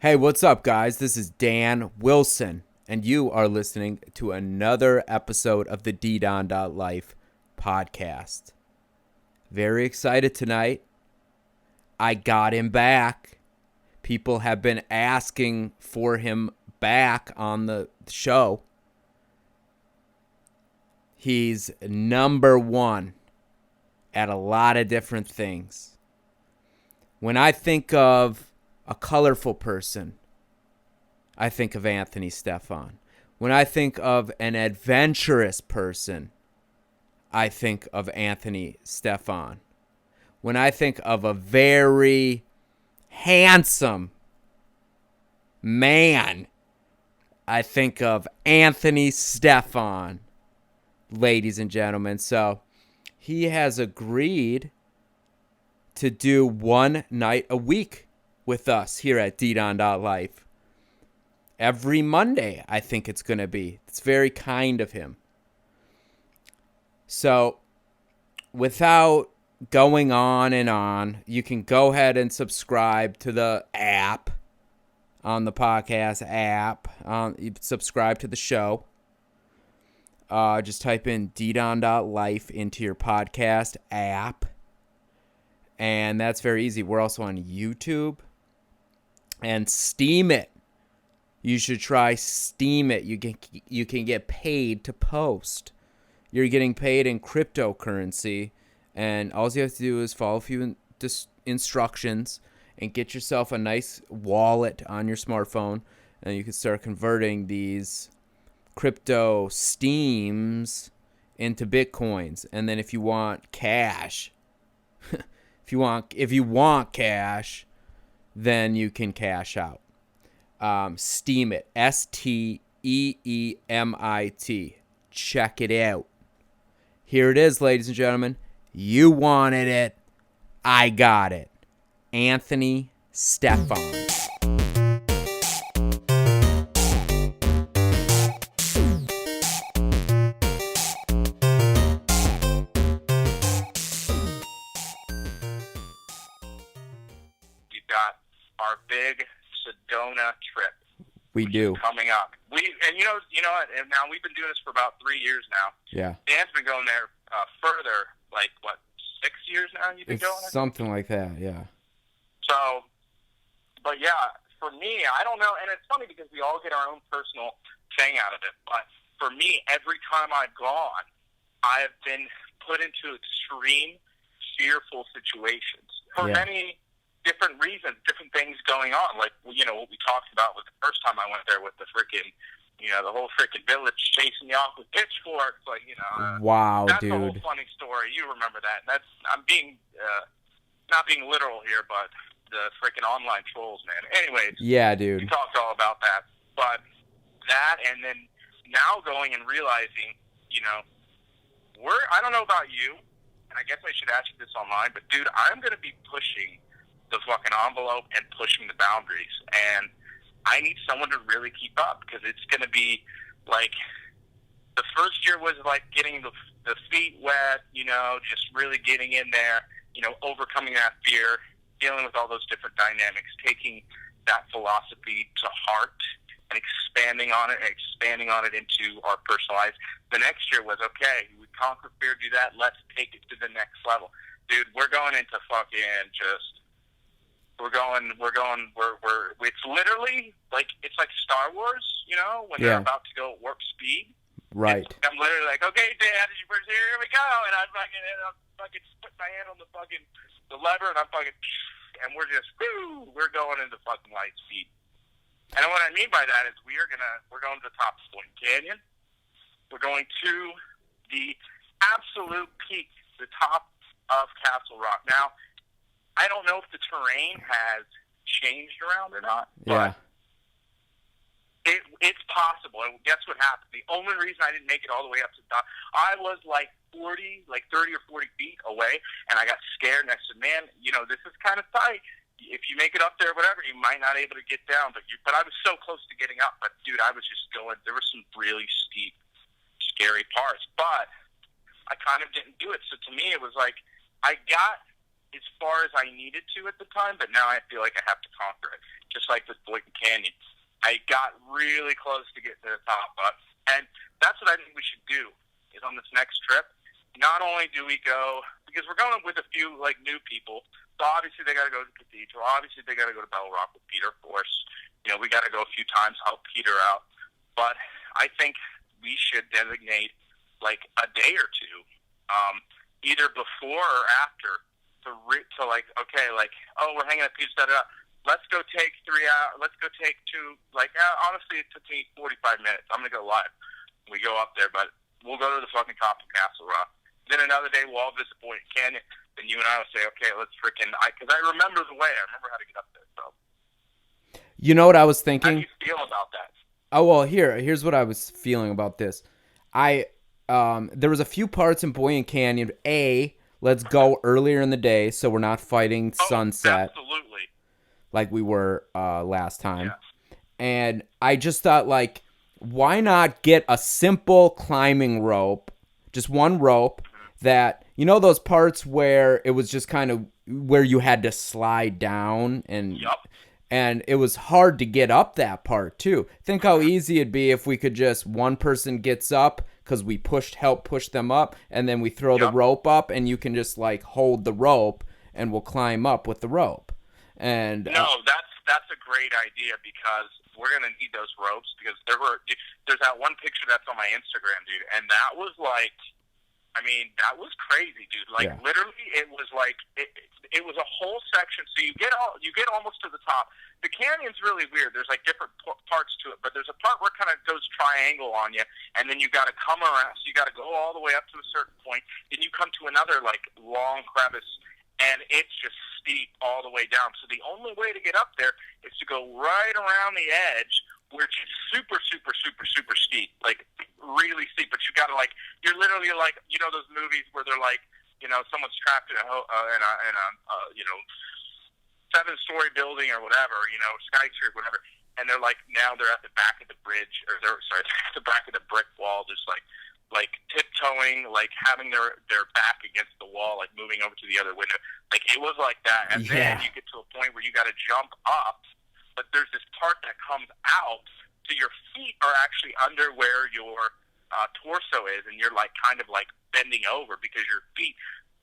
Hey, what's up, guys? This is Dan Wilson, and you are listening to another episode of the ddon.life podcast. Very excited tonight. I got him back. People have been asking for him back on the show. He's number one at a lot of different things. When I think of a colorful person, I think of Anthony Stefan. When I think of an adventurous person, I think of Anthony Stefan. When I think of a very handsome man, I think of Anthony Stefan, ladies and gentlemen. So he has agreed to do one night a week with us here at ddon.life. Every Monday, I think it's going to be. It's very kind of him. So, without going on and on, you can go ahead and subscribe to the app, on the podcast app. Subscribe to the show. Just type in ddon.life into your podcast app. And that's very easy. We're also on YouTube. And Steam It. You should try Steam It. You can get paid to post. You're getting paid in cryptocurrency, and all you have to do is follow a few instructions and get yourself a nice wallet on your smartphone, and you can start converting these crypto steams into bitcoins. And then if you want cash, if you want cash, then you can cash out. Steam It, STEEMIT. Check it out. Here it is, ladies and gentlemen. You wanted it. I got it. Anthony Stefan. We've got our big Sedona trip. We do. Coming up. And you know what? And now we've been doing this for about 3 years now. Yeah. Dan's been going there further, like, 6 years now you've been It's going there? something like that, yeah. So, but yeah, for me, I don't know, and it's funny because we all get our own personal thing out of it, but for me, every time I've gone, I've been put into extreme, fearful situations for many different reasons, different things going on, like, you know, what we talked about with the first time I went there with the freaking, you know, the whole freaking village chasing me off with pitchforks, like, you know. Wow, that's dude. a whole funny story. You remember that. I'm being, not being literal here, but the freaking online trolls, man. Anyways. Yeah, dude. We talked all about that. But that, and then now going and realizing, you know, I don't know about you, and I guess I should ask you this online, but dude, I'm going to be pushing the fucking envelope and pushing the boundaries, and I need someone to really keep up, because it's going to be like, the first year was like getting the feet wet, you know, just really getting in there, you know, overcoming that fear, dealing with all those different dynamics, taking that philosophy to heart and expanding on it into our personal lives. The next year was, okay, we conquer fear, do that, let's take it to the next level. Dude, we're going into fucking just, it's literally like, it's like Star Wars, you know, when they're about to go at warp speed. Right. I'm literally like, okay, Dad, here we go, and I'm fucking put my hand on the lever, and and we're going into fucking light speed. And what I mean by that is we're going to the top of Point Canyon. We're going to the absolute peak, the top of Castle Rock. Now, I don't know if the terrain has changed around or not, but it's possible. And guess what happened? The only reason I didn't make it all the way up to the top, I was like 30 or 40 feet away, and I got scared, and I said, man, you know, this is kind of tight. If you make it up there, whatever, you might not be able to get down. But I was so close to getting up. But, dude, I was just going. There were some really steep, scary parts. But I kind of didn't do it. So to me, it was like I got as far as I needed to at the time, but now I feel like I have to conquer it. just like with Boynton Canyon. I got really close to getting to the top, and that's what I think we should do, is on this next trip, not only do we go, because we're going with a few, like, new people, so obviously they got to go to the Cathedral, obviously they got to go to Bell Rock with Peter, of course. You know, we got to go a few times, help Peter out. But I think we should designate, like, a day or two, either before or after, to like, okay, like, oh, we're hanging at Peter's, da-da-da. Let's go take 3 hours. Let's go take 2. Like, honestly, it took me 45 minutes. I'm gonna go live. We go up there, but we'll go to the fucking top of Castle Rock. Then another day, we'll all visit Boynton Canyon. Then you and I will say, okay, let's freaking. Because I remember the way. I remember how to get up there. So. You know what I was How thinking? do you feel about that? Oh well, here's what I was feeling about this. There was a few parts in Boynton Canyon. Let's go earlier in the day so we're not fighting sunset. Absolutely. Like we were last time. Yeah. And I just thought, like, why not get a simple climbing rope, just one rope that, you know, those parts where it was just kind of where you had to slide down and it was hard to get up that part too. Think how easy it'd be if we could just, one person gets up because we help push them up, and then we throw the rope up and you can just like hold the rope and we'll climb up with the rope. And no, that's a great idea, because we're gonna need those ropes, because there's that one picture that's on my Instagram, dude, and that was like, I mean, that was crazy, dude. Like, literally, it was like it was a whole section. So you get almost to the top. The canyon's really weird. There's like different parts to it, but there's a part where it kind of goes triangle on you, and then you got to come around. So you got to go all the way up to a certain point. Then you come to another like long crevice, and it's just steep all the way down. So the only way to get up there is to go right around the edge, which is super, super, super, super steep, like really steep. But you got to like, you're literally like, you know, those movies where they're like, you know, someone's trapped in a 7-story building or whatever, you know, skyscraper, whatever, and they're like, now they're at the back of the bridge, or they're at the back of the brick wall, just like tiptoeing, like having their back against the wall, like moving over to the other window. Like, it was like that. And then you get to a point where you got to jump up, but there's this part that comes out, so your feet are actually under where your torso is, and you're like kind of like bending over because your feet,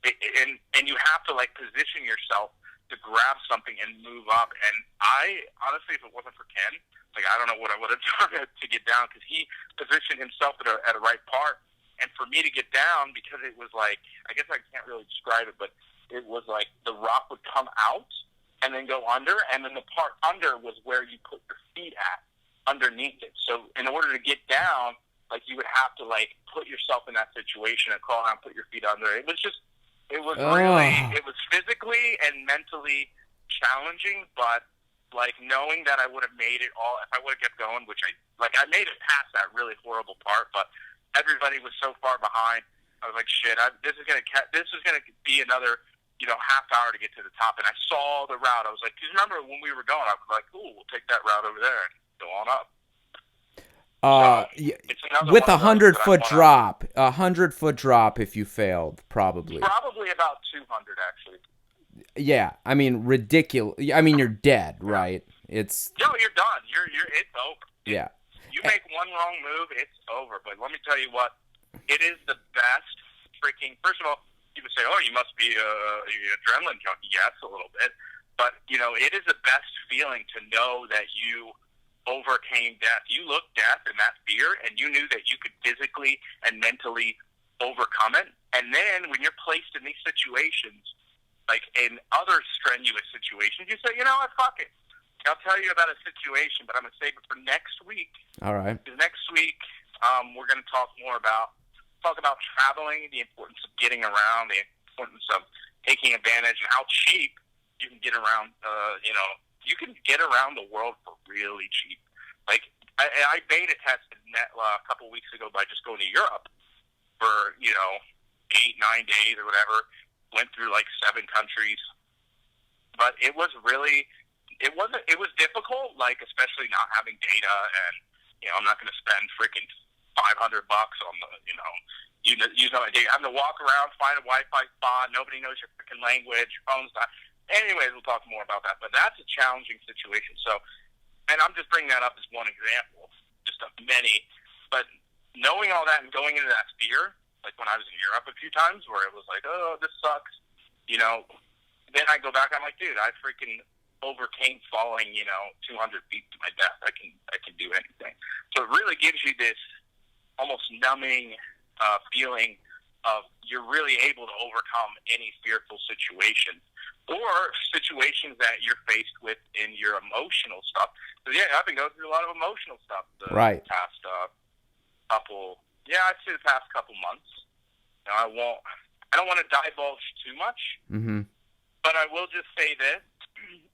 and you have to like position yourself to grab something and move up. And I honestly, if it wasn't for Ken, like, I don't know what I would have done to get down, because he positioned himself at a right part. And for me to get down, because it was like, I guess I can't really describe it, but it was like the rock would come out and then go under, and then the part under was where you put your feet at underneath it. So in order to get down, like, you would have to like put yourself in that situation and crawl out and put your feet under. It was just, it was really, it was physically and mentally challenging, but like knowing that I would have made it all, if I would have kept going, which I made it past that really horrible part, but everybody was so far behind. I was like, shit, this is gonna be another, you know, half hour to get to the top. And I saw the route. I was like, because remember when we were going, I was like, cool, we'll take that route over there and go on up. With a 100-foot drop, if you failed, probably about 200 actually. Yeah, I mean, ridiculous. I mean, you're dead, right? It's you're done. It's over. Yeah. You make one wrong move, it's over. But let me tell you what, it is the best freaking. First of all, people say, "Oh, you must be an adrenaline junkie." Yes, a little bit, but you know, it is the best feeling to know that you overcame death. You looked death and that fear, and you knew that you could physically and mentally overcome it. And then when you're placed in these situations, like in other strenuous situations, you say, you know what, fuck it. I'll tell you about a situation, but I'm going to save it for next week. All right. Because next week, we're going to talk about traveling, the importance of getting around, the importance of taking advantage, and how cheap you can get around, you can get around the world for really cheap. Like, I beta tested a couple weeks ago by just going to Europe for, 8-9 days or whatever. Went through like 7 countries. But it was really, it was difficult, like, especially not having data, and, I'm not going to spend freaking $500 on the, having to walk around, find a Wi-Fi spot, nobody knows your freaking language, your phone's not. anyways, we'll talk more about that. But that's a challenging situation. So, and I'm just bringing that up as one example, just of many. But knowing all that and going into that fear, like when I was in Europe a few times, where it was like, oh, this sucks, you know. Then I go back, I'm like, dude, I freaking overcame falling, 200 feet to my death. I can do anything. So it really gives you this almost numbing feeling of you're really able to overcome any fearful situation or situations that you're faced with in your emotional stuff. So yeah, I've been going through a lot of emotional stuff the Right. past I'd say the past couple months. I don't want to divulge too much, Mm-hmm. but I will just say this.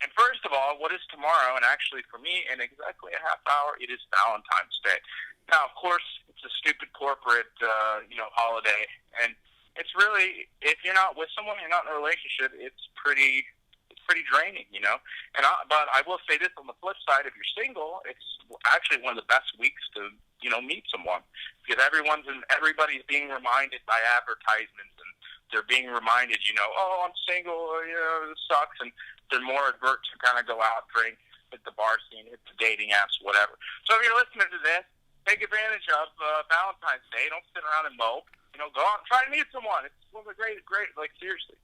And first of all, what is tomorrow? And actually, for me, in exactly a half hour, it is Valentine's Day. Now, of course, it's a stupid corporate, holiday, and it's really, if you're not with someone, you're not in a relationship, it's pretty draining, but I will say this on the flip side, if you're single, it's actually one of the best weeks to, meet someone, because everybody's being reminded by advertisements, and they're being reminded, oh, I'm single, this sucks, and they're more advert to kind of go out, drink, hit the bar scene, hit the dating apps, whatever. So if you're listening to this, take advantage of Valentine's Day. Don't sit around and mope. Go out and try to meet someone. It's one of the great, like, seriously.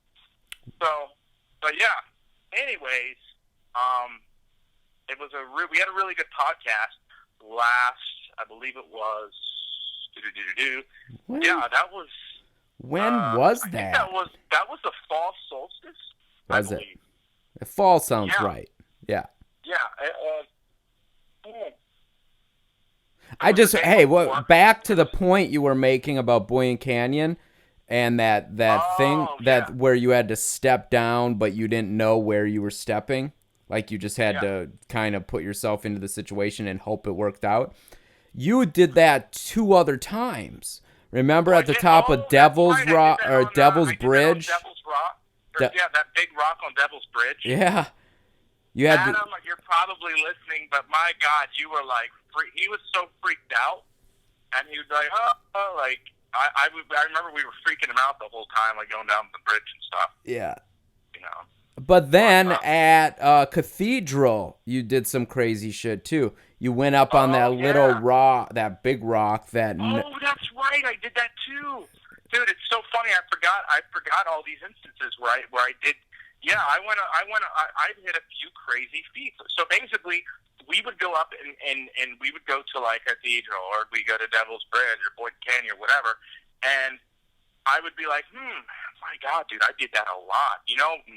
So, but yeah. Anyways, we had a really good podcast last, I believe it was, When, yeah, that was. when was I that? think that was the fall solstice. Was I it? believe. The fall sounds Yeah. right. Yeah. Yeah. I just, the day hey, before. back to the point you were making about Boyne Canyon and that thing yeah. where you had to step down, but you didn't know where you were stepping. Like you just had Yeah. to kind of put yourself into the situation and hope it worked out. You did that 2 other times. Remember at the top of Devil's Rock or Devil's Bridge? Devil's Rock. De- Yeah, that big rock on Devil's Bridge. Yeah. You had Adam, to, you're probably listening, but my God, you were like, he was so freaked out, and he was like, I remember we were freaking him out the whole time, like going down the bridge and stuff. yeah. You know. But then at Cathedral, you did some crazy shit too. You went up on that little rock, that big rock. That's right. I did that too, dude. It's so funny. I forgot all these instances where I did. Yeah, I hit a few crazy feats. So basically, we would go up and we would go to like Cathedral, or we go to Devil's Bridge or Boyd Canyon or whatever, and I would be like, my God, dude, I did that a lot.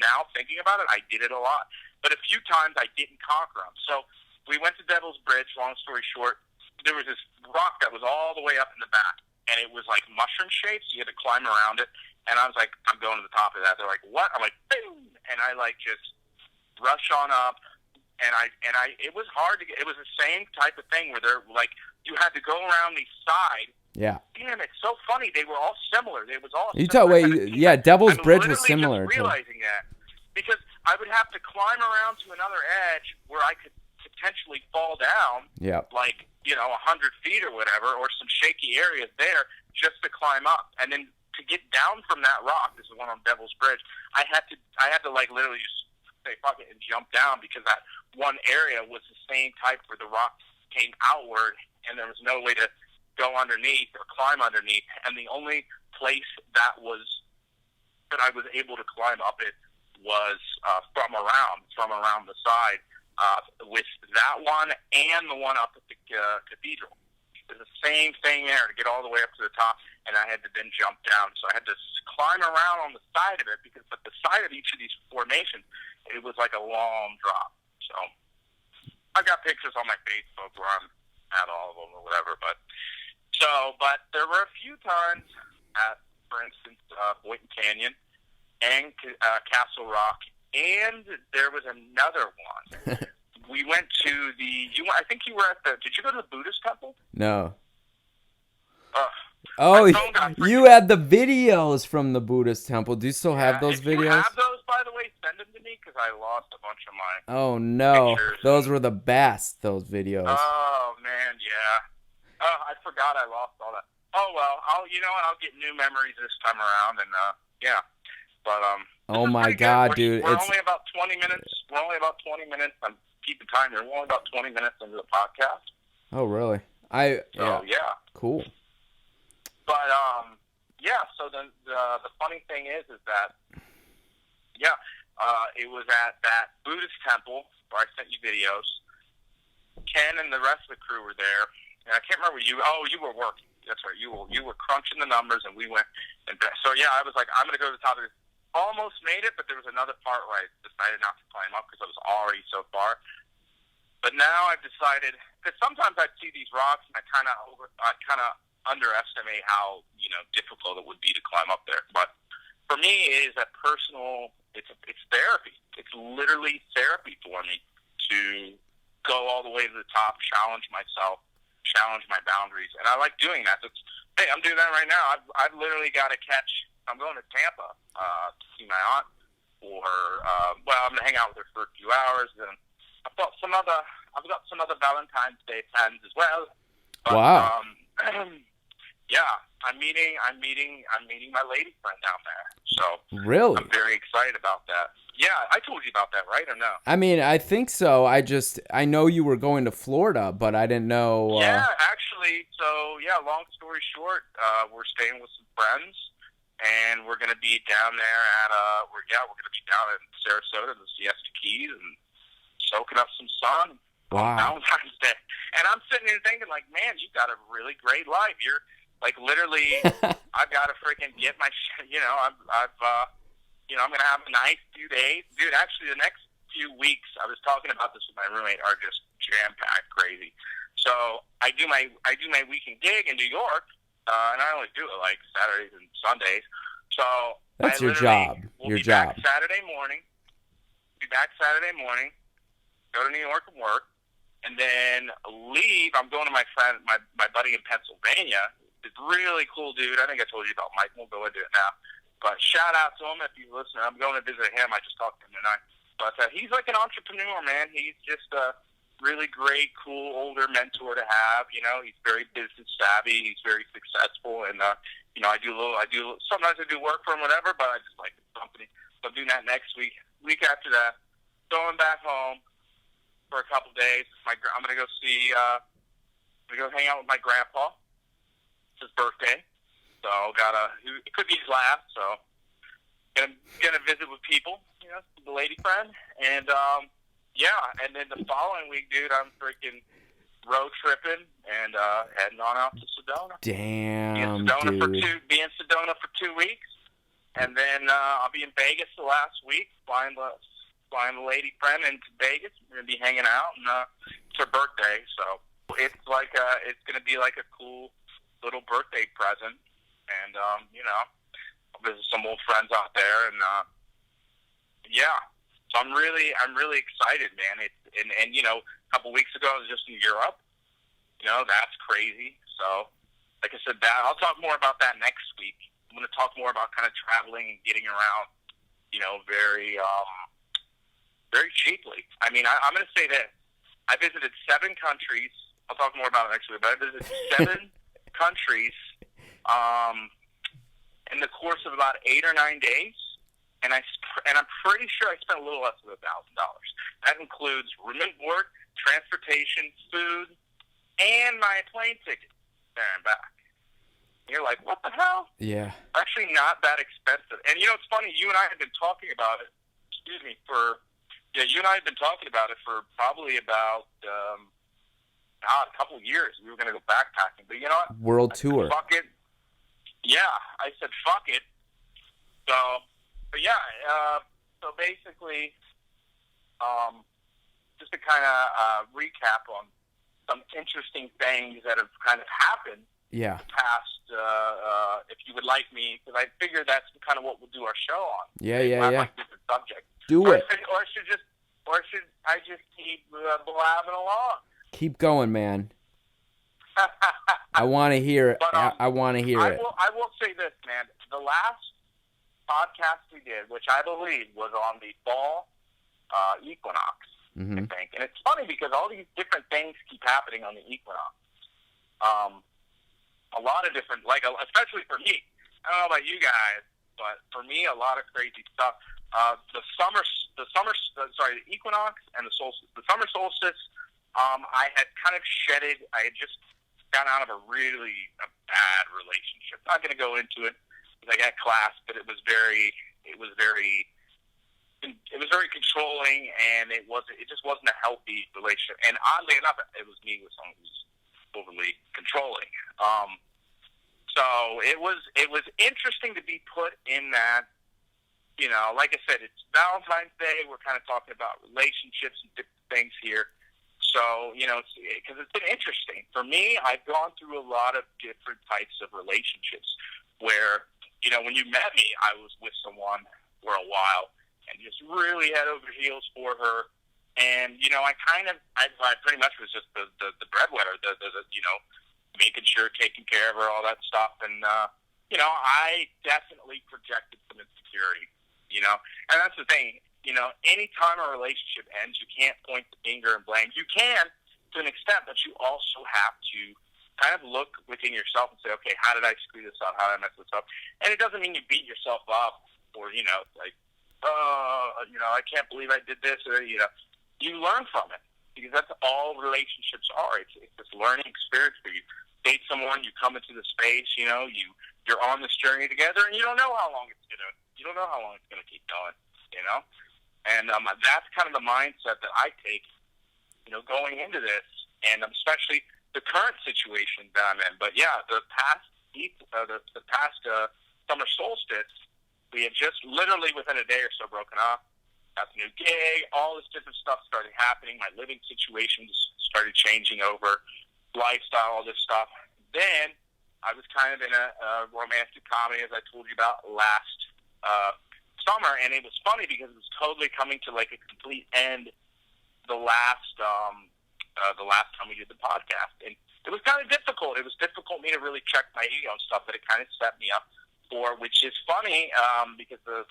Now thinking about it, I did it a lot. But a few times I didn't conquer them. So we went to Devil's Bridge, long story short. There was this rock that was all the way up in the back, and it was like mushroom shaped, so you had to climb around it. And I was like, I'm going to the top of that. They're like, what? I'm like, boom! And I like just rush on up. And it was hard to get. It was the same type of thing where they're like, you had to go around the side. Yeah. Damn, it's so funny. They were all similar. It was all. Devil's Bridge was similar. I'm realizing that because I would have to climb around to another edge where I could potentially fall down. Yeah. Like 100 feet or whatever, or some shaky areas there, just to climb up, and then to get down from that rock. This is one on Devil's Bridge. I had to like literally just say fuck it and jump down, because that one area was the same type where the rock came outward and there was no way to go underneath or climb underneath, and the only place that I was able to climb up it was from around the side, with that one and the one up at the Cathedral. It was the same thing there to get all the way up to the top, and I had to then jump down. So I had to climb around on the side of it, because at the side of each of these formations, it was like a long drop. So I got pictures on my Facebook where I'm at all of them or whatever. But there were a few times at, for instance, Boynton Canyon and Castle Rock, and there was another one. We went to I think you were at did you go to the Buddhist temple? No. You had the videos from the Buddhist temple. Do you still have those videos? If you have those, by the way, send them to me, because I lost a bunch of my Oh, no. pictures. Those were the best, those videos. Oh, man, yeah. Oh, I forgot I lost all that. Oh, well, I'll get new memories this time around, and, yeah. But this Oh is my pretty God, good. dude! We're It's only about 20 minutes. We're only about 20 minutes. I'm keeping time here. We're only about 20 minutes into the podcast. oh really? So yeah. Cool. But yeah. So the funny thing is that it was at that Buddhist temple where I sent you videos. Ken and the rest of the crew were there, and I can't remember you. Oh, you were working. That's right. You were crunching the numbers, and we went. And so yeah, I was like, I'm gonna go to the top of this. Almost made it, but there was another part where I decided not to climb up because I was already so far. But now I've decided, because sometimes I see these rocks and I kind of underestimate how difficult it would be to climb up there. But for me, it is a personal. It's therapy. It's literally therapy for me to go all the way to the top, challenge myself, challenge my boundaries, and I like doing that. Hey, I'm doing that right now. I've literally got to catch. I'm going to Tampa to see my aunt, I'm going to hang out with her for a few hours. And I've got some other Valentine's Day plans as well. But, wow. Yeah, I'm meeting my lady friend down there. So Really? I'm very excited about that. Yeah, I told you about that, right, or no? I mean, I think so. I know you were going to Florida, but I didn't know. Yeah, actually. So yeah, long story short, we're staying with some friends. And we're going to be down there we're going to be down in Sarasota, the Siesta Keys, and soaking up some sun on Valentine's Day. And I'm sitting here thinking, like, man, you've got a really great life. You're, like, literally, I've got to freaking get my, I'm going to have a nice few days. Dude, actually, the next few weeks, I was talking about this with my roommate, are just jam-packed crazy. So I do my weekend gig in New York. And I only do it like Saturdays and Sundays. So that's your job. Your job. Back Saturday morning. Go to New York and work, and then leave. I'm going to my friend, my buddy in Pennsylvania. It's really cool dude. I think I told you about Mike. We'll go into it now. But shout out to him if you listen. I'm going to visit him. I just talked to him tonight. But he's like an entrepreneur, man. He's just really great, cool, older mentor to have. He's very business savvy. He's very successful, and sometimes I do work for him, whatever. But I just like the company. So I'm doing that next week. Week after that, going back home for a couple days. I'm gonna go hang out with my grandpa. It's his birthday, so it could be his last. So gonna visit with people, the lady friend, and yeah, and then the following week, dude, I'm freaking road tripping and heading on out to Sedona. Damn, dude. Be in Sedona for 2 weeks, and then I'll be in Vegas the last week, flying the lady friend into Vegas. We're gonna be hanging out, and it's her birthday, so it's it's gonna be like a cool little birthday present, and I'll visit some old friends out there, and yeah. So I'm really excited, man. And a couple weeks ago I was just in Europe. That's crazy. So, like I said, I'll talk more about that next week. I'm going to talk more about kind of traveling and getting around, very very cheaply. I mean, I'm going to say that I visited 7 countries. I'll talk more about it next week. But I visited 7 countries in the course of about 8 or 9 days. And I'm pretty sure I spent a little less than $1,000. That includes room and board, transportation, food, and my plane ticket there and back. And you're like, what the hell? Yeah. Actually, not that expensive. And it's funny. You and I have been talking about it. You and I have been talking about it for probably about a couple of years. We were going to go backpacking, but you know what? World tour. Fuck it. Yeah, I said fuck it. So. But yeah, so basically, just to kind of recap on some interesting things that have kind of happened the past, if you would like me, because I figure that's kind of what we'll do our show on. Yeah. Like different subjects. Do it. Or should I just keep blabbing along? Keep going, man. I want to hear it. But, I want to hear it. I will say this, man. The last podcast we did, which I believe was on the fall equinox, I think. And it's funny because all these different things keep happening on the equinox. A lot of different, especially for me. I don't know about you guys, but for me, a lot of crazy stuff. The equinox and the solstice. The summer solstice, I had kind of shedded. I had just gotten out of a bad relationship. Not going to go into it because I got class, but it was very controlling, and it just wasn't a healthy relationship. And oddly enough, it was me with someone who's overly controlling. So it was interesting to be put in that. Like I said, it's Valentine's Day. We're kind of talking about relationships and different things here. So, because it's been interesting. For me, I've gone through a lot of different types of relationships where, when you met me, I was with someone for a while and just really head over heels for her. And, I pretty much was just the breadwinner, making sure, taking care of her, all that stuff. And, I definitely projected some insecurity, and that's the thing. Anytime a relationship ends, you can't point the finger and blame. You can to an extent, but you also have to kind of look within yourself and say, okay, how did I screw this up? How did I mess this up? And it doesn't mean you beat yourself up or, I can't believe I did this, or, you learn from it, because that's all relationships are. It's this learning experience where you date someone, you come into the space, you're on this journey together, and you don't know how long it's gonna keep going, And that's kind of the mindset that I take, going into this, and especially the current situation that I'm in. But yeah, the past summer solstice, we had just literally within a day or so broken up. Got the new gig, all this different stuff started happening. My living situation started changing over, lifestyle, all this stuff. Then I was kind of in a romantic comedy, as I told you about last summer, and it was funny because it was totally coming to like a complete end the last time we did the podcast. And it was kind of difficult. It was difficult for me to really check my ego and stuff, but it kind of set me up for, which is funny, because the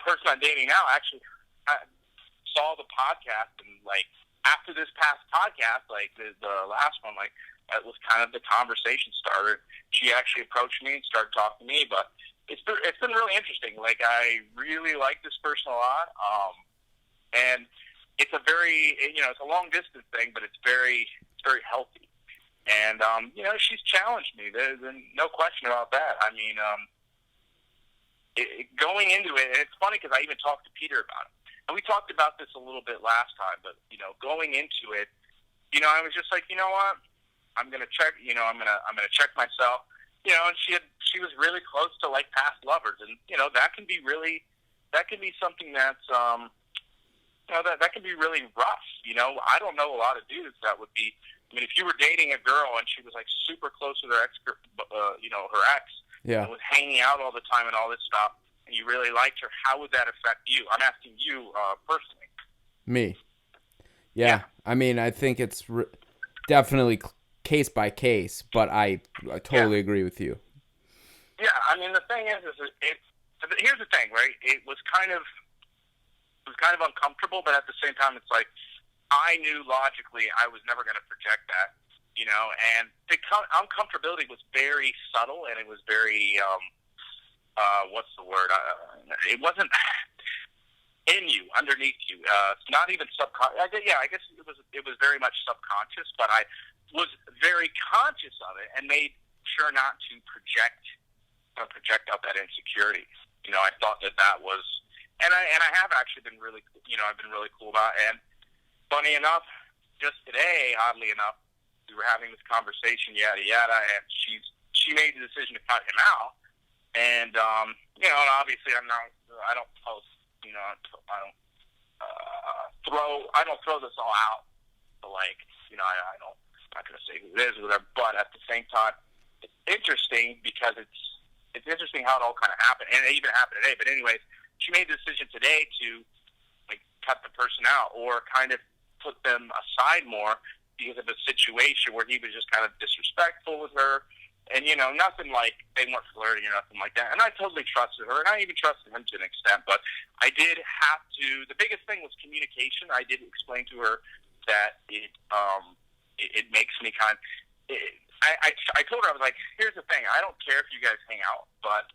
person I'm dating now actually saw the podcast, and like after this past podcast, like the last one, like that was kind of the conversation starter. She actually approached me and started talking to me, but it's been really interesting. Like, I really like this person a lot, and it's a very it's a long distance thing, but it's very healthy. And she's challenged me. There's no question about that. I mean, going into it, and it's funny because I even talked to Peter about it, and we talked about this a little bit last time. But going into it, I was just like, you know what, I'm gonna check. I'm gonna check myself. And she was really close to like past lovers, and that can be something that's that can be really rough. I don't know a lot of dudes that would be. I mean, if you were dating a girl and she was like super close with her ex, her ex, yeah, and was hanging out all the time and all this stuff, and you really liked her, how would that affect you? I'm asking you personally. Me. Yeah. I mean, I think it's definitely case by case, but I totally agree with you. Yeah, I mean, the thing is here's the thing, right? It was kind of uncomfortable, but at the same time, it's like I knew logically I was never going to project that, and the uncomfortability was very subtle, and it was very what's the word? It wasn't in you, underneath you. Not even subconscious. Yeah, I guess it was very much subconscious, but I was very conscious of it and made sure not to project up that insecurity. I thought that was, and I have actually been really, I've been really cool about it. And funny enough, just today, oddly enough, we were having this conversation, yada yada, and she made the decision to cut him out. And and obviously I don't post, I don't throw this all out. So like, I'm not going to say who it is or whatever, but at the same time, it's interesting because it's interesting how it all kind of happened, and it even happened today. But anyways, she made the decision today to like cut the person out or kind of put them aside more because of a situation where he was just kind of disrespectful with her, and nothing like they weren't flirting or nothing like that. And I totally trusted her, and I even trusted him to an extent. But I did have to. The biggest thing was communication. I did explain to her that it makes me I told her, I was like, here's the thing, I don't care if you guys hang out, but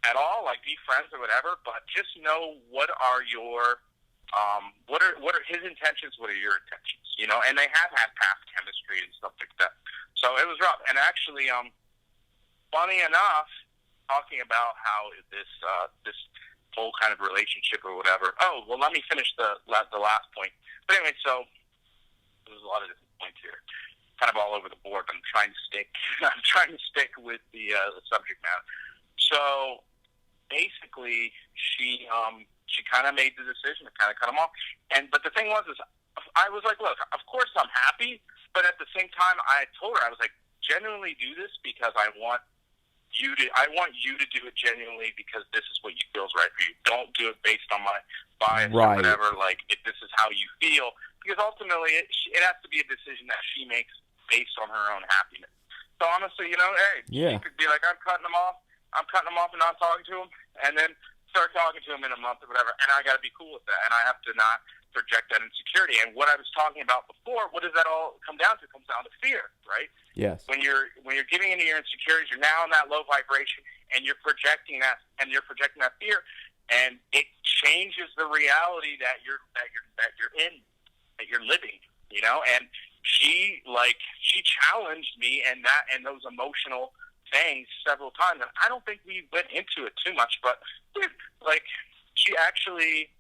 at all, like be friends or whatever, but just know what are your what are his intentions, what are your intentions, you know? And they have had past chemistry and stuff like that. So it was rough. And actually, funny enough, talking about how this whole kind of relationship or whatever. Oh, well, let me finish the last point. But anyway, so there's a lot of different points here, kind of all over the board. I'm trying to stick. I'm trying to stick with the subject matter. So basically, she kind of made the decision to kind of cut him off. But the thing was, is I was like, look, of course I'm happy, but at the same time, I told her, I was like, genuinely do this because I want you to do it genuinely because this is what you feel is right for you. Don't do it based on my bias or whatever. Like if this is how you feel, because ultimately it has to be a decision that she makes based on her own happiness. So honestly, you know, hey, she could be like, I'm cutting him off and not talking to him, and then start talking to him in a month or whatever, and I got to be cool with that, and I have to not project that insecurity. And what I was talking about before, what does that all come down to? It comes down to fear, right? Yes. When you're giving into your insecurities, you're now in that low vibration, and you're projecting that fear, and it changes the reality that you're in, that you're living, you know. And she challenged me and those emotional things several times, and I don't think we went into it too much, but like she actually,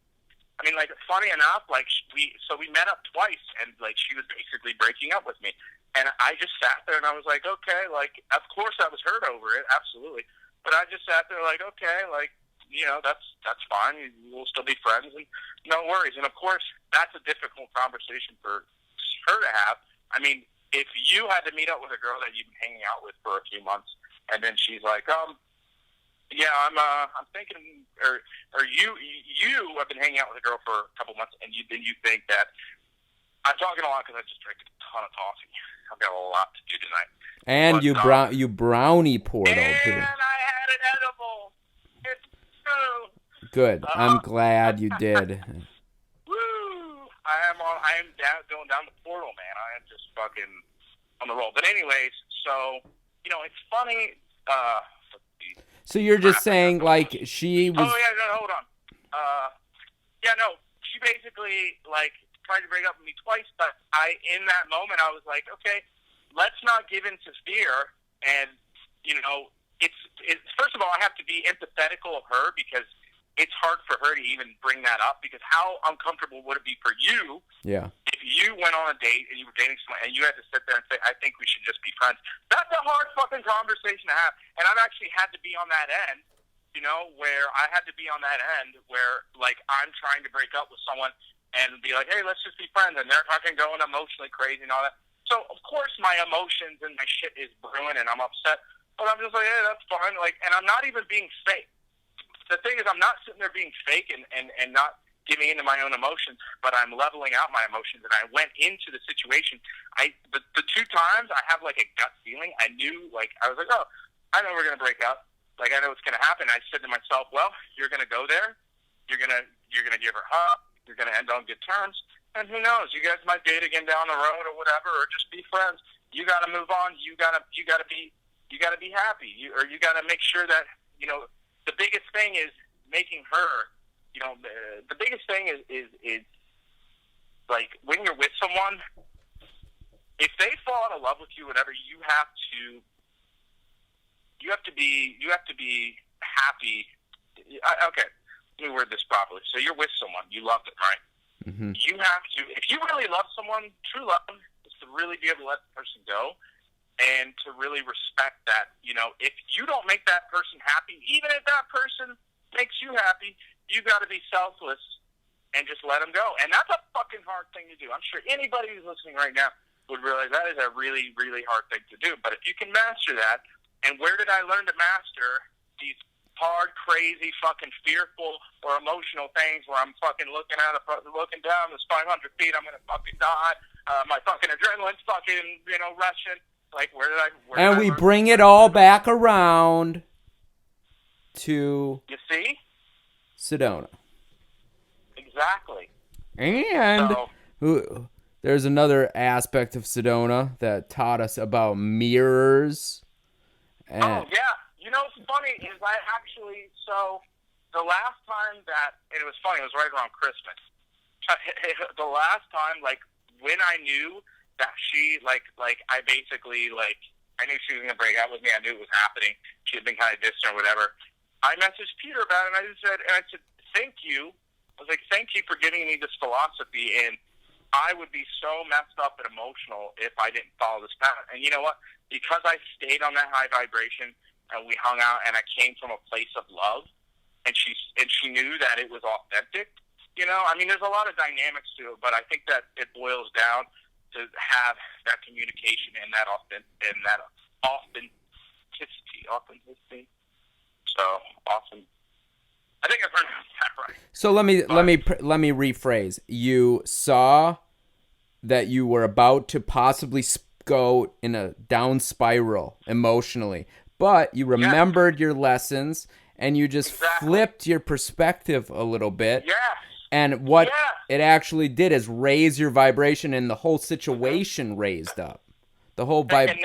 I mean, like funny enough, like we met up twice, and like she was basically breaking up with me, and I just sat there and I was like, okay, like of course I was hurt over it, absolutely, but I just sat there like, okay, like, you know, that's fine, we'll still be friends and no worries. And of course that's a difficult conversation for her to have. I mean, if you had to meet up with a girl that you've been hanging out with for a few months, and then she's like, yeah, I'm thinking, or you have been hanging out with a girl for a couple months, and you think that I'm talking a lot because I just drank a ton of coffee. I've got a lot to do tonight. And but, you brownie poured and too. I had an edible. It's true. Good. I'm glad you did. Woo! I am going down the portal, man. I am just fucking on the roll. But anyways, so you know, it's funny. So you're just saying like she was. Oh yeah, no, hold on. Yeah, no, she basically like tried to break up with me twice, but in that moment I was like, okay, let's not give in to fear. And you know, it's first of all, I have to be empathetical of her because it's hard for her to even bring that up, because how uncomfortable would it be for you if you went on a date and you were dating someone and you had to sit there and say, I think we should just be friends? That's a hard fucking conversation to have. And I've actually had to be on that end, you know, where I had to be on that end where, like, I'm trying to break up with someone and be like, hey, let's just be friends. And they're fucking going emotionally crazy and all that. So, of course, my emotions and my shit is brewing and I'm upset. But I'm just like, hey, that's fine. Like, and I'm not even being fake. The thing is, I'm not sitting there being fake and not giving into my own emotions, but I'm leveling out my emotions. And I went into the situation. The two times I have like a gut feeling. I knew, like, I was like, oh, I know we're going to break up. Like, I know what's going to happen. I said to myself, well, you're going to go there. You're going to give her a hug. You're going to end on good terms. And who knows? You guys might date again down the road or whatever, or just be friends. You got to move on. You got to be happy. You got to make sure that, you know, the biggest thing is making her, you know, the biggest thing is like when you're with someone, if they fall out of love with you, whatever, you have to be happy. Okay, let me word this properly. So you're with someone, you love them, right? Mm-hmm. You have to, if you really love someone, true love is to really be able to let the person go. And to really respect that, you know, if you don't make that person happy, even if that person makes you happy, you got to be selfless and just let them go. And that's a fucking hard thing to do. I'm sure anybody who's listening right now would realize that is a really, really hard thing to do. But if you can master that, and where did I learn to master these hard, crazy, fucking fearful or emotional things where I'm fucking looking down this 500 feet, I'm going to fucking die. My fucking adrenaline's fucking, you know, rushing. Like, and we bring it all back around to, you see, Sedona. Exactly. And there's another aspect of Sedona that taught us about mirrors. Oh yeah, You know what's funny is so the last time that, and it was funny, it was right around Christmas. The last time, like, when I knew that she, I basically, I knew she was going to break up with me. I knew it was happening. She had been kind of distant or whatever. I messaged Peter about it, and I said, thank you. I was like, thank you for giving me this philosophy, and I would be so messed up and emotional if I didn't follow this path. And you know what? Because I stayed on that high vibration, and we hung out, and I came from a place of love, and she knew that it was authentic. You know, I mean, there's a lot of dynamics to it, but I think that it boils down to have that communication and that authenticity. So awesome. I think I pronounced that right. So let me rephrase. You saw that you were about to possibly go in a down spiral emotionally, but you remembered your lessons and you just flipped your perspective a little bit. Yes. And what it actually did is raise your vibration, and the whole situation raised up. The whole vibration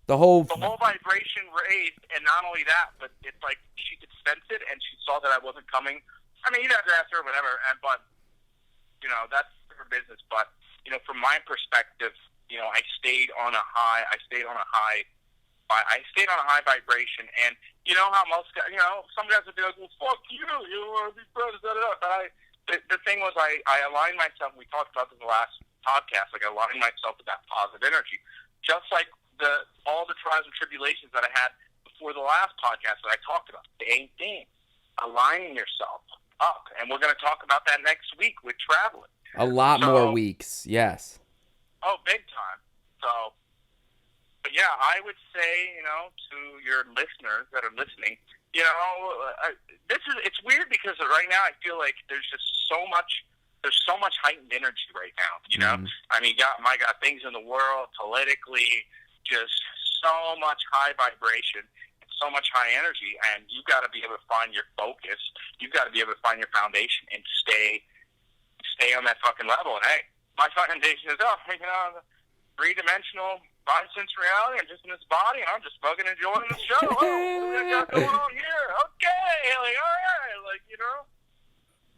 raised, and not only that, but it's like she could sense it, and she saw that I wasn't coming. I mean, you'd have to ask her, whatever, but, you know, that's her business. But, you know, from my perspective, you know, I stayed on a high vibration, and you know how most guys, you know, some guys would be like, well, fuck you want to be friends, da-da-da. But the thing was, I aligned myself, we talked about this in the last podcast, like I aligned myself with that positive energy. Just like all the trials and tribulations that I had before the last podcast that I talked about. Same thing. Aligning yourself up. And we're going to talk about that next week with traveling. A lot more weeks, yes. Oh, big time. So, but yeah, I would say, you know, to your listeners that are listening, you know, it's weird because right now I feel like there's so much heightened energy right now, you know? I mean, got things in the world politically, just so much high vibration, so much high energy, and you've got to be able to find your focus. You've got to be able to find your foundation and stay on that fucking level. And hey, my foundation is up, you know, three-dimensional, five-sense reality. I'm just in this body, and I'm just fucking enjoying the show. Oh, what do we got going on here? Okay, like, all right, like, you know.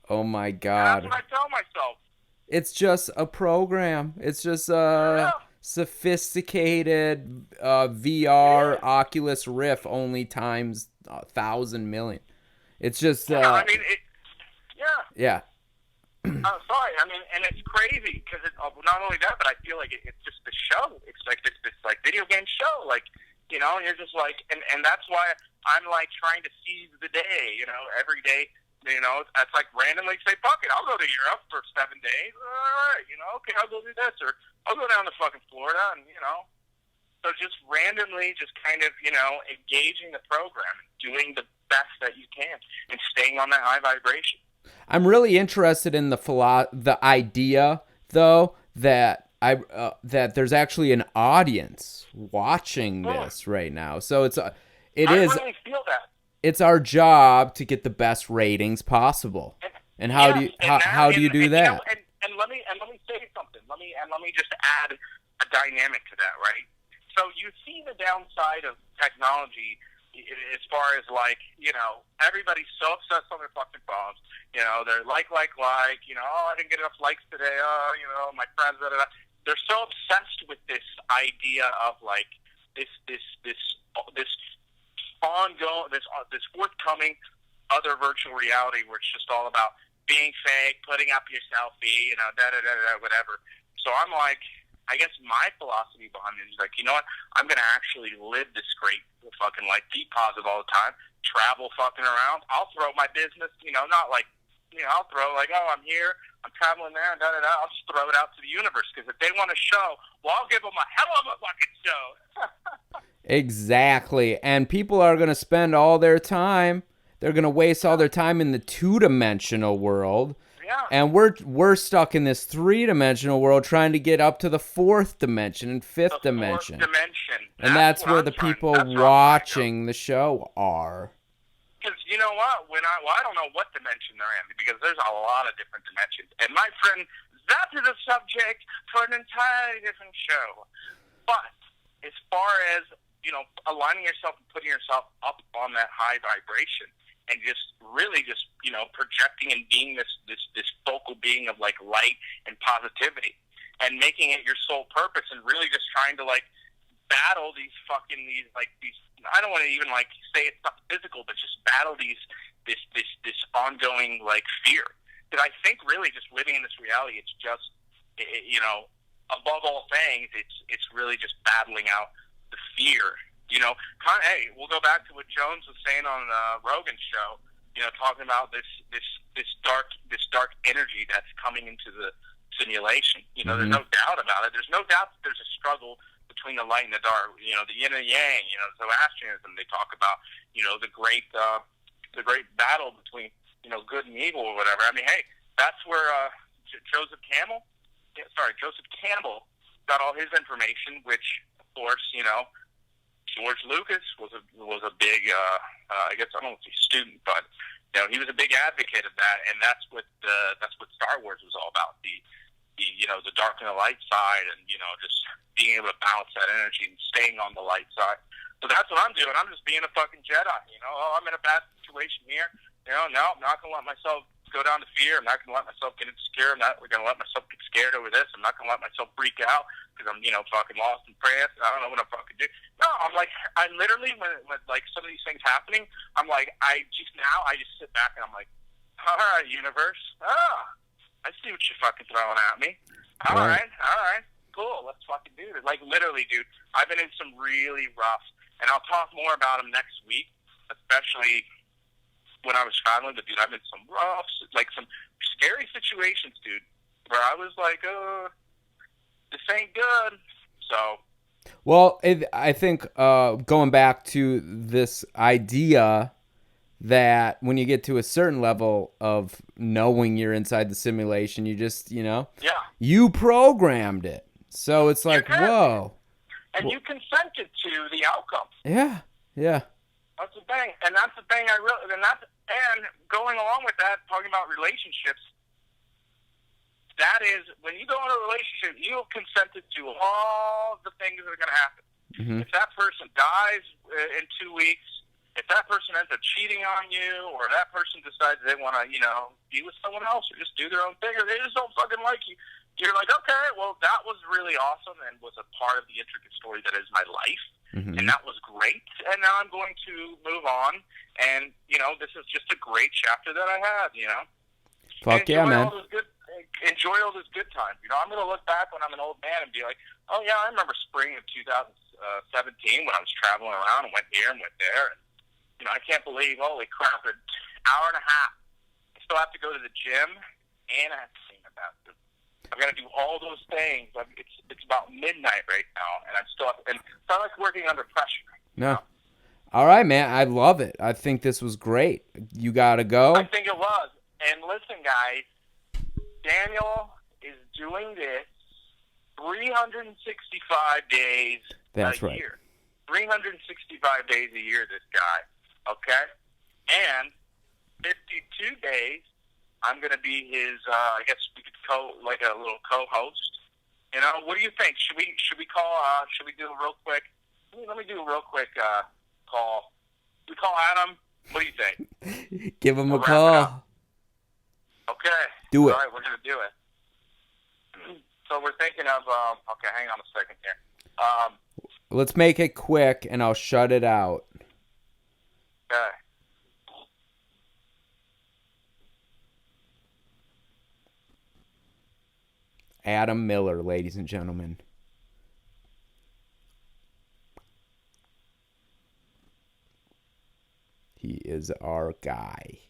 Oh my God. And that's what I tell myself. It's just a program. It's just a sophisticated VR Oculus Rift only times 1,000 million. It's just. I mean, Yeah. I'm sorry. I mean, and it's crazy because not only that, but I feel like it's just the show. It's like this like video game show. Like, you know, you're just like, and that's why I'm like trying to seize the day. You know, every day. You know, it's like randomly say, fuck it, I'll go to Europe for 7 days. All right, you know, okay, I'll go do this, or I'll go down to fucking Florida, and, you know. So just randomly just kind of, you know, engaging the program, doing the best that you can, and staying on that high vibration. I'm really interested in the idea, though, that that there's actually an audience watching this right now. So I really feel that. It's our job to get the best ratings possible. And how do you do that? You know, and let me say something. Let me just add a dynamic to that, right? So you see the downside of technology as far as, like, you know, everybody's so obsessed on their fucking phones. You know, they're like, you know, oh, I didn't get enough likes today. Oh, you know, my friends, da, da, da. They're so obsessed with this idea of, like, this ongoing, this forthcoming other virtual reality where it's just all about being fake, putting up your selfie, you know, whatever. So I'm like, I guess my philosophy behind it is like, you know what? I'm going to actually live this great fucking life, be positive all the time, travel fucking around. I'll throw my business, you know, not like, you know, I'll throw like, oh, I'm here, I'm traveling there, and I'll just throw it out to the universe, because if they want a show, well, I'll give them a hell of a fucking show. Exactly. And people are going to spend all their time, they're going to waste all their time in the two-dimensional world. Yeah. And we're stuck in this three-dimensional world trying to get up to the fourth dimension and fifth dimension. And that's where the people watching the show are. Because you know what? I don't know what dimension they're in, because there's a lot of different dimensions. And my friend, that is a subject for an entirely different show. But as far as aligning yourself and putting yourself up on that high vibration, and just really just projecting and being this focal being of like light and positivity, and making it your sole purpose, and really just trying to like battle these I don't want to even like say it's not physical, but just battle this ongoing like fear. Because I think really just living in this reality, it's just above all things, it's really just battling out the fear. Hey, we'll go back to what Jones was saying on Rogan's show. Talking about this dark energy that's coming into the simulation. There's no doubt about it. There's no doubt that there's a struggle between the light and the dark. The yin and the yang. Zoroastrianism, they talk about the great battle between good and evil or whatever. I mean, hey, that's where Joseph Campbell got all his information, which of course George Lucas was a big I guess I don't know if he's a student, but he was a big advocate of that, and that's what Star Wars was all about, the dark and the light side, and just being able to balance that energy and staying on the light side. So that's what I'm doing. I'm just being a fucking Jedi. I'm in a bad situation here. No, I'm not gonna let myself go down to fear. I'm not gonna let myself get insecure. I'm not gonna let myself get scared over this. I'm not gonna let myself freak out because I'm fucking lost in France. I don't know what I'm fucking doing. No, I literally when like some of these things happening, I'm like I just sit back and I'm like, all right, universe. I see what you're fucking throwing at me. All right, cool. Let's fucking do it. Like literally, dude. I've been in some really rough, and I'll talk more about them next week, especially when I was traveling. But dude, I've been in some rough, like some scary situations, dude, where I was like, this ain't good. So. Well, I think going back to this idea that when you get to a certain level of knowing you're inside the simulation, you just, you programmed it. So it's like, whoa. And you consented to the outcome. Yeah. That's the thing. And that's the thing and going along with that, talking about relationships, that is, when you go in a relationship, you have consented to all the things that are going to happen. Mm-hmm. If that person dies in 2 weeks, if that person ends up cheating on you, or that person decides they want to, be with someone else or just do their own thing, or they just don't fucking like you, you're like, okay, well, that was really awesome and was a part of the intricate story that is my life. Mm-hmm. And that was great. And now I'm going to move on. And, this is just a great chapter that I had, Fuck yeah, man. Enjoy all those good times. I'm going to look back when I'm an old man and be like, oh, yeah, I remember spring of 2017 when I was traveling around and went here and went there. And, I can't believe, holy crap, an hour and a half. I still have to go to the gym, and I have to sing about it. I've got to do all those things. It's about midnight right now, and I'm still and it's not like working under pressure. No. All right, man. I love it. I think this was great. You got to go? I think it was. And listen, guys, Daniel is doing this 365 days That's a right. year. 365 days a year, this guy. Okay? And 52 days, I'm going to be his, I guess we could like a little co-host. What do you think? Should we do a real quick, let me do a real quick call. We call Adam? What do you think? Give him a call. Okay. Do it. All right, we're going to do it. So we're thinking of, okay, hang on a second here. Let's make it quick, and I'll shut it out. Okay. Adam Miller, ladies and gentlemen. He is our guy.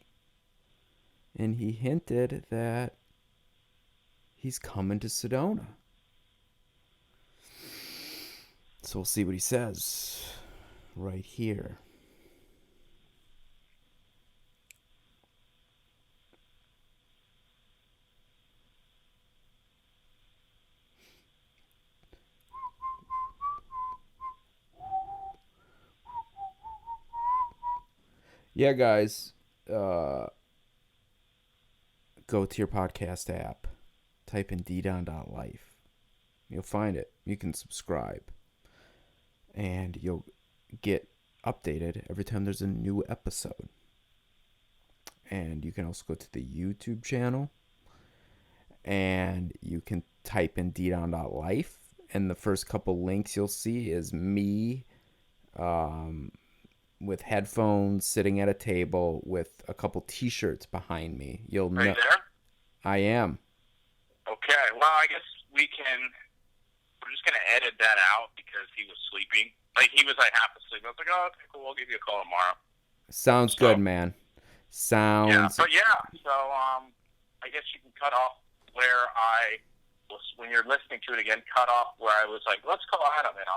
And he hinted that he's coming to Sedona. So we'll see what he says right here. Yeah, guys, go to your podcast app, type in ddon.life. You'll find it. You can subscribe. And you'll get updated every time there's a new episode. And you can also go to the YouTube channel, and you can type in ddon.life, and the first couple links you'll see is me with headphones sitting at a table with a couple t-shirts behind me. You'll know. Are you there? I am. Okay. Well, I guess we're just going to edit that out because he was sleeping. Like, he was like half asleep. I was like, oh, okay, cool. I'll give you a call tomorrow. Sounds good, man. Sounds. Yeah, but yeah. So, I guess you can cut off where when you're listening to it again, cut off where I was like, let's call Adam, and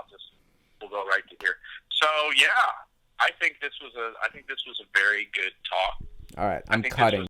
we'll go right to here. So, yeah, I think this was a very good talk. All right, I'm cutting.